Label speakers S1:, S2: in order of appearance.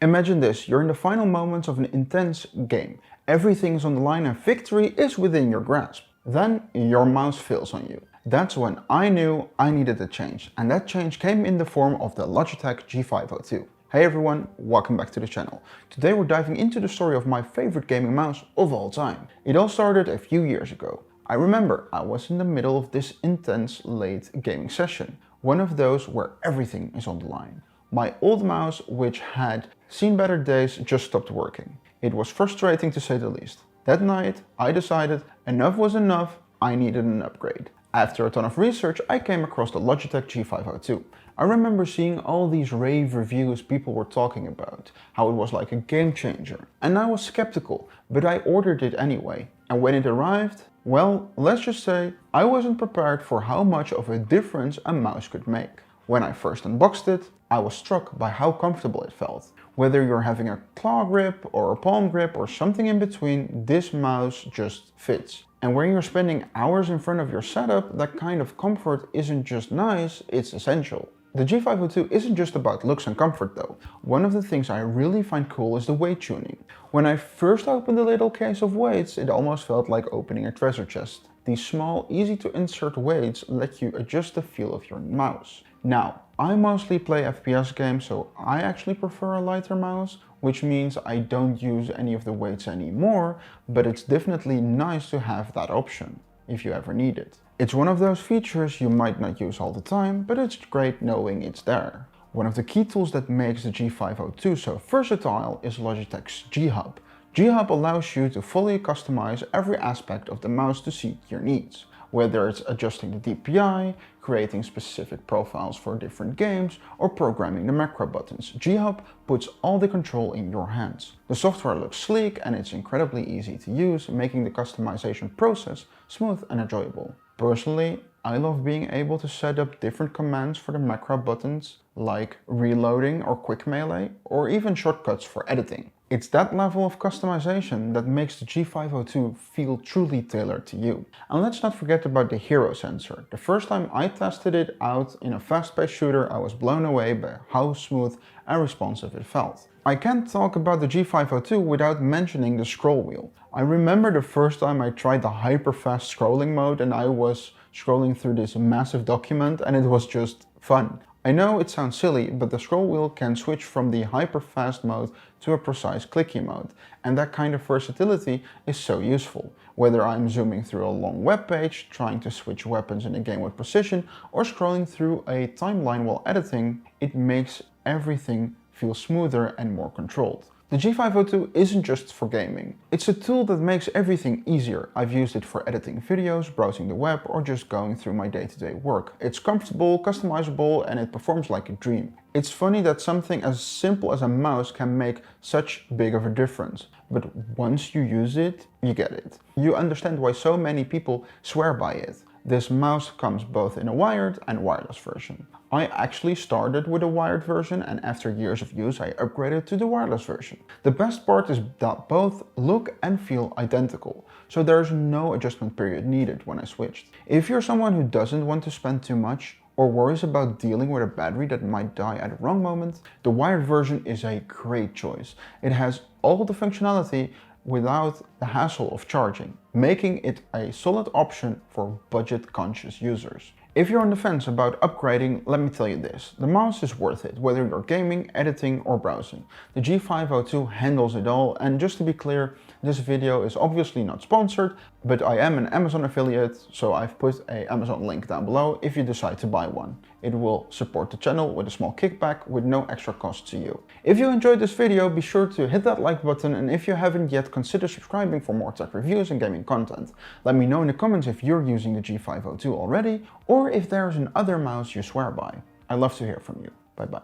S1: Imagine this, you're in the final moments of an intense game. Everything is on the line and victory is within your grasp. Then your mouse fails on you. That's when I knew I needed a change, and that change came in the form of the Logitech G502. Hey everyone, welcome back to the channel. Today we're diving into the story of my favorite gaming mouse of all time. It all started a few years ago. I remember I was in the middle of this intense late gaming session, one of those where everything is on the line. My old mouse, which had seen better days, just stopped working. It was frustrating to say the least. That night, I decided enough was enough, I needed an upgrade. After a ton of research, I came across the Logitech G502. I remember seeing all these rave reviews people were talking about, how it was like a game changer. And I was skeptical, but I ordered it anyway. And when it arrived, well, let's just say I wasn't prepared for how much of a difference a mouse could make. When I first unboxed it, I was struck by how comfortable it felt. Whether you're having a claw grip or a palm grip or something in between, this mouse just fits. And when you're spending hours in front of your setup, that kind of comfort isn't just nice, it's essential. The G502 isn't just about looks and comfort though. One of the things I really find cool is the weight tuning. When I first opened the little case of weights, it almost felt like opening a treasure chest. These small, easy to insert weights let you adjust the feel of your mouse. Now, I mostly play FPS games, so I actually prefer a lighter mouse, which means I don't use any of the weights anymore, but it's definitely nice to have that option, if you ever need it. It's one of those features you might not use all the time, but it's great knowing it's there. One of the key tools that makes the G502 so versatile is Logitech's G-Hub. G-Hub allows you to fully customize every aspect of the mouse to suit your needs. Whether it's adjusting the DPI, creating specific profiles for different games, or programming the macro buttons, G-Hub puts all the control in your hands. The software looks sleek and it's incredibly easy to use, making the customization process smooth and enjoyable. Personally, I love being able to set up different commands for the macro buttons, like reloading or quick melee, or even shortcuts for editing. It's that level of customization that makes the G502 feel truly tailored to you. And let's not forget about the hero sensor. The first time I tested it out in a fast-paced shooter, I was blown away by how smooth and responsive it felt. I can't talk about the G502 without mentioning the scroll wheel. I remember the first time I tried the hyper-fast scrolling mode and I was scrolling through this massive document and it was just fun. I know it sounds silly, but the scroll wheel can switch from the hyper-fast mode to a precise clicky mode, and that kind of versatility is so useful. Whether I'm zooming through a long web page, trying to switch weapons in a game with precision, or scrolling through a timeline while editing, it makes everything feel smoother and more controlled. The G502 isn't just for gaming. It's a tool that makes everything easier. I've used it for editing videos, browsing the web, or just going through my day-to-day work. It's comfortable, customizable, and it performs like a dream. It's funny that something as simple as a mouse can make such big of a difference. But once you use it, you get it. You understand why so many people swear by it. This mouse comes both in a wired and wireless version. I actually started with a wired version and after years of use I upgraded to the wireless version. The best part is that both look and feel identical, so there's no adjustment period needed when I switched. If you're someone who doesn't want to spend too much or worries about dealing with a battery that might die at the wrong moment, the wired version is a great choice. It has all the functionality without the hassle of charging, making it a solid option for budget-conscious users. If you're on the fence about upgrading, let me tell you this, the mouse is worth it, whether you're gaming, editing or browsing. The G502 handles it all, and just to be clear, this video is obviously not sponsored, but I am an Amazon affiliate, so I've put an Amazon link down below if you decide to buy one. It will support the channel with a small kickback with no extra cost to you. If you enjoyed this video, be sure to hit that like button, and if you haven't yet, consider subscribing for more tech reviews and gaming content. Let me know in the comments if you're using the G502 already, or if there's another mouse you swear by. I'd love to hear from you. Bye bye.